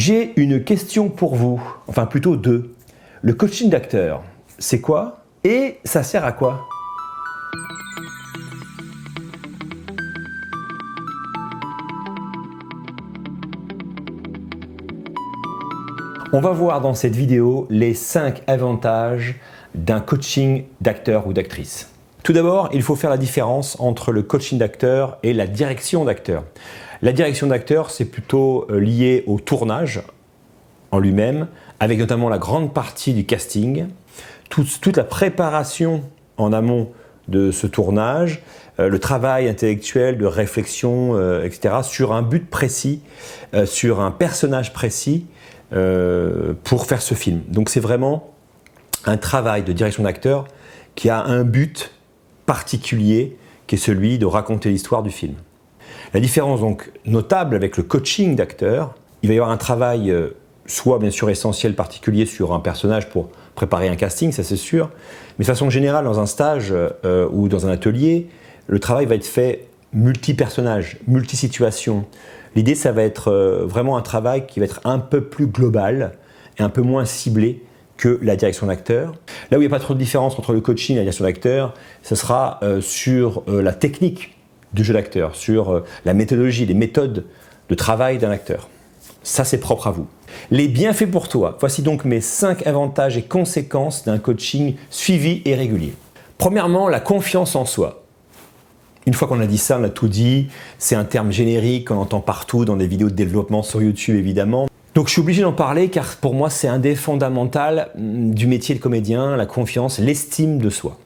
J'ai une question pour vous, enfin plutôt deux. Le coaching d'acteur, c'est quoi et ça sert à quoi? On va voir dans cette vidéo les 5 avantages d'un coaching d'acteur ou d'actrice. Tout d'abord, il faut faire la différence entre le coaching d'acteur et la direction d'acteur. La direction d'acteur, c'est plutôt lié au tournage en lui-même, avec notamment la grande partie du casting, toute la préparation en amont de ce tournage, le travail intellectuel, de réflexion, etc., sur un but précis, sur un personnage précis, pour faire ce film. Donc c'est vraiment un travail de direction d'acteur qui a un but particulier, qui est celui de raconter l'histoire du film. La différence donc notable avec le coaching d'acteur, il va y avoir un travail soit bien sûr essentiel, particulier sur un personnage pour préparer un casting, ça c'est sûr, mais de façon générale dans un stage ou dans un atelier, le travail va être fait multi-personnages, multi-situations. L'idée, ça va être vraiment un travail qui va être un peu plus global et un peu moins ciblé que la direction d'acteur. Là où il n'y a pas trop de différence entre le coaching et la direction d'acteur, ce sera sur la technique du jeu d'acteur, sur la méthodologie, les méthodes de travail d'un acteur. Ça, c'est propre à vous. Les bienfaits pour toi. Voici donc mes 5 avantages et conséquences d'un coaching suivi et régulier. Premièrement, la confiance en soi. Une fois qu'on a dit ça, on a tout dit. C'est un terme générique qu'on entend partout dans des vidéos de développement sur YouTube, évidemment. Donc je suis obligé d'en parler car pour moi, c'est un des fondamentaux du métier de comédien, la confiance, l'estime de soi.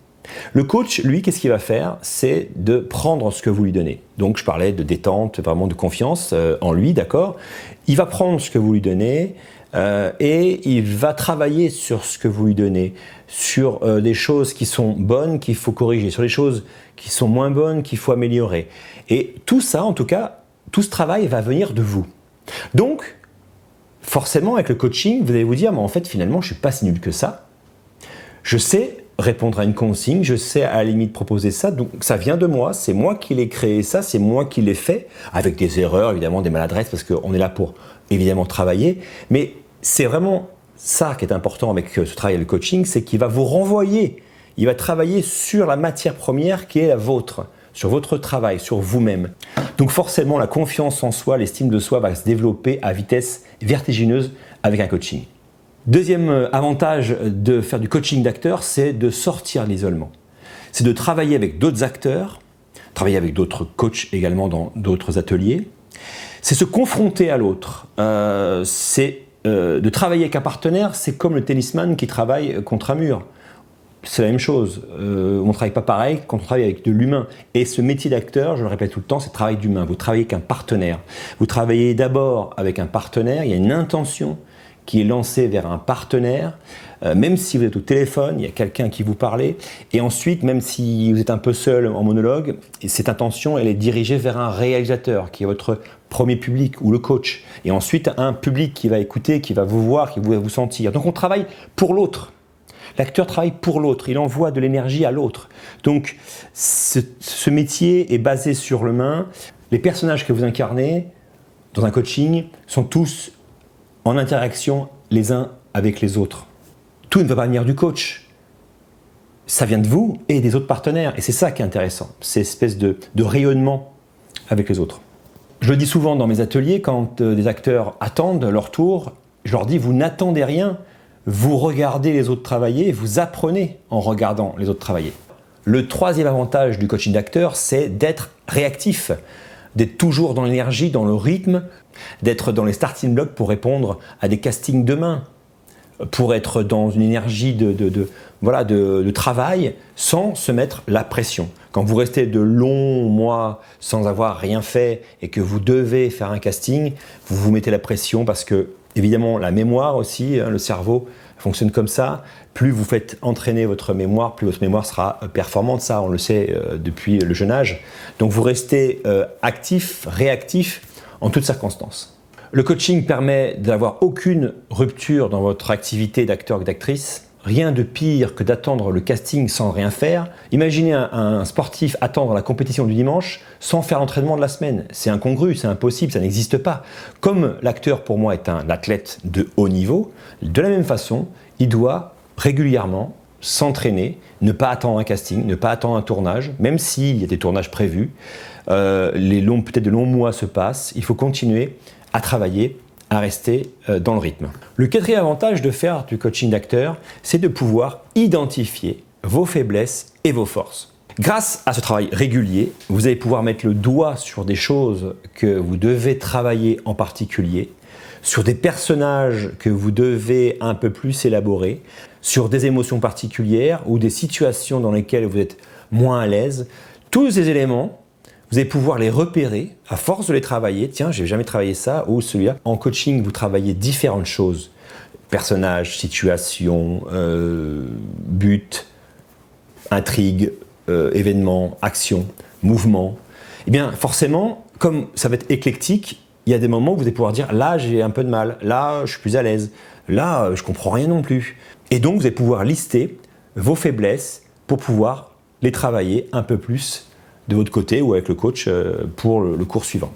Le coach, lui, qu'est-ce qu'il va faire? C'est de prendre ce que vous lui donnez. Donc je parlais de détente, vraiment de confiance en lui, d'accord? Il va prendre ce que vous lui donnez et il va travailler sur ce que vous lui donnez, sur des choses qui sont bonnes, qu'il faut corriger, sur les choses qui sont moins bonnes, qu'il faut améliorer. Et tout ça, en tout cas, tout ce travail va venir de vous. Donc, forcément, avec le coaching, vous allez vous dire, mais en fait, finalement, je ne suis pas si nul que ça. Je sais répondre à une consigne, je sais à la limite proposer ça, donc ça vient de moi, c'est moi qui l'ai créé ça, c'est moi qui l'ai fait, avec des erreurs, évidemment, des maladresses, parce qu'on est là pour, évidemment, travailler, mais c'est vraiment ça qui est important avec ce travail, le coaching, c'est qu'il va vous renvoyer, il va travailler sur la matière première qui est la vôtre, sur votre travail, sur vous-même. Donc forcément, la confiance en soi, l'estime de soi va se développer à vitesse vertigineuse avec un coaching. Deuxième avantage de faire du coaching d'acteur, c'est de sortir de l'isolement. C'est de travailler avec d'autres acteurs, travailler avec d'autres coachs également dans d'autres ateliers. C'est se confronter à l'autre. C'est de travailler avec un partenaire, c'est comme le tennisman qui travaille contre un mur. C'est la même chose. On ne travaille pas pareil quand on travaille avec de l'humain. Et ce métier d'acteur, je le répète tout le temps, c'est le travail d'humain. Vous travaillez avec un partenaire. Vous travaillez d'abord avec un partenaire, il y a une intention qui est lancé vers un partenaire, même si vous êtes au téléphone, il y a quelqu'un qui vous parle, et ensuite, même si vous êtes un peu seul en monologue, cette intention, elle est dirigée vers un réalisateur, qui est votre premier public, ou le coach, et ensuite un public qui va écouter, qui va vous voir, qui va vous sentir. Donc on travaille pour l'autre. L'acteur travaille pour l'autre, il envoie de l'énergie à l'autre. Donc ce métier est basé sur l'humain. Les personnages que vous incarnez dans un coaching sont tous en interaction les uns avec les autres. Tout ne va pas venir du coach. Ça vient de vous et des autres partenaires. Et c'est ça qui est intéressant, cette espèce de rayonnement avec les autres. Je le dis souvent dans mes ateliers, quand des acteurs attendent leur tour, je leur dis, vous n'attendez rien, vous regardez les autres travailler et vous apprenez en regardant les autres travailler. Le troisième avantage du coaching d'acteur, c'est d'être réactif, d'être toujours dans l'énergie, dans le rythme, d'être dans les starting blocks pour répondre à des castings demain, pour être dans une énergie de travail sans se mettre la pression. Quand vous restez de longs mois sans avoir rien fait et que vous devez faire un casting, vous vous mettez la pression parce que, évidemment, la mémoire aussi, le cerveau fonctionne comme ça. Plus vous faites entraîner votre mémoire, plus votre mémoire sera performante. Ça, on le sait depuis le jeune âge. Donc vous restez actif, réactif en toutes circonstances. Le coaching permet d'avoir aucune rupture dans votre activité d'acteur ou d'actrice. rien de pire que d'attendre le casting sans rien faire. Imaginez un sportif attendre la compétition du dimanche sans faire l'entraînement de la semaine. C'est incongru, c'est impossible, ça n'existe pas. Comme l'acteur pour moi est un athlète de haut niveau, de la même façon, il doit régulièrement s'entraîner, ne pas attendre un casting, ne pas attendre un tournage, même s'il y a des tournages prévus. Peut-être de longs mois se passent, il faut continuer à travailler, à rester dans le rythme. Le quatrième avantage de faire du coaching d'acteur, c'est de pouvoir identifier vos faiblesses et vos forces. Grâce à ce travail régulier, vous allez pouvoir mettre le doigt sur des choses que vous devez travailler en particulier, sur des personnages que vous devez un peu plus élaborer, sur des émotions particulières ou des situations dans lesquelles vous êtes moins à l'aise. Tous ces éléments, vous allez pouvoir les repérer à force de les travailler. Tiens, j'ai jamais travaillé ça ou celui-là. En coaching, vous travaillez différentes choses. Personnages, situations, but, intrigue, événements, actions, mouvements. Eh bien, forcément, comme ça va être éclectique, il y a des moments où vous allez pouvoir dire là, j'ai un peu de mal, là, je suis plus à l'aise, là, je comprends rien non plus. Et donc, vous allez pouvoir lister vos faiblesses pour pouvoir les travailler un peu plus de votre côté ou avec le coach pour le cours suivant.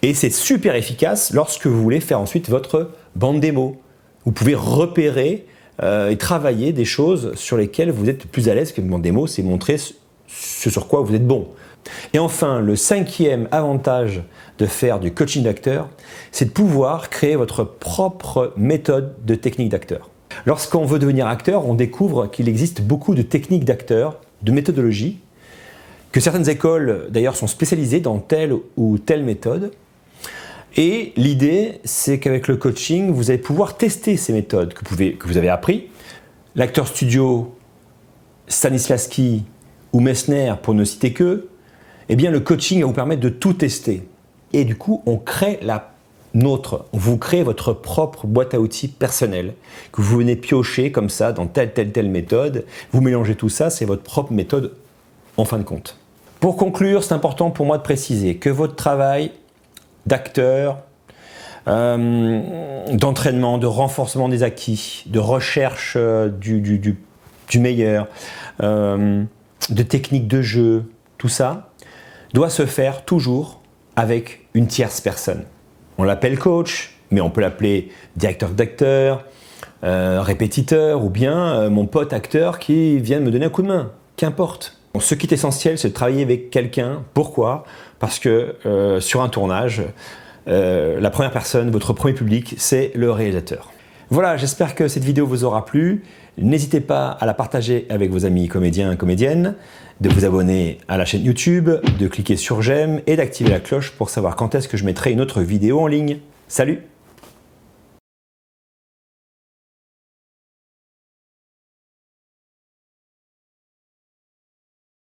Et c'est super efficace lorsque vous voulez faire ensuite votre bande démo. Vous pouvez repérer et travailler des choses sur lesquelles vous êtes plus à l'aise qu'une bande démo, c'est montrer ce sur quoi vous êtes bon. Et enfin, le cinquième avantage de faire du coaching d'acteur, c'est de pouvoir créer votre propre méthode de technique d'acteur. Lorsqu'on veut devenir acteur, on découvre qu'il existe beaucoup de techniques d'acteur, de méthodologies, que certaines écoles d'ailleurs sont spécialisées dans telle ou telle méthode. Et l'idée, c'est qu'avec le coaching, vous allez pouvoir tester ces méthodes que vous avez appris. L'acteur studio, Stanislavski ou Messner, pour ne citer que, eh bien le coaching va vous permettre de tout tester. Et du coup, on crée vous créez votre propre boîte à outils personnelle, que vous venez piocher comme ça dans telle méthode. Vous mélangez tout ça, c'est votre propre méthode en fin de compte. Pour conclure, c'est important pour moi de préciser que votre travail d'acteur, d'entraînement, de renforcement des acquis, de recherche du meilleur, de techniques de jeu, tout ça doit se faire toujours avec une tierce personne. On l'appelle coach, mais on peut l'appeler directeur d'acteur, répétiteur ou bien mon pote acteur qui vient de me donner un coup de main, qu'importe. Ce qui est essentiel, c'est de travailler avec quelqu'un. Pourquoi ? Parce que sur un tournage, la première personne, votre premier public, c'est le réalisateur. Voilà, j'espère que cette vidéo vous aura plu. N'hésitez pas à la partager avec vos amis comédiens et comédiennes, de vous abonner à la chaîne YouTube, de cliquer sur j'aime et d'activer la cloche pour savoir quand est-ce que je mettrai une autre vidéo en ligne. Salut!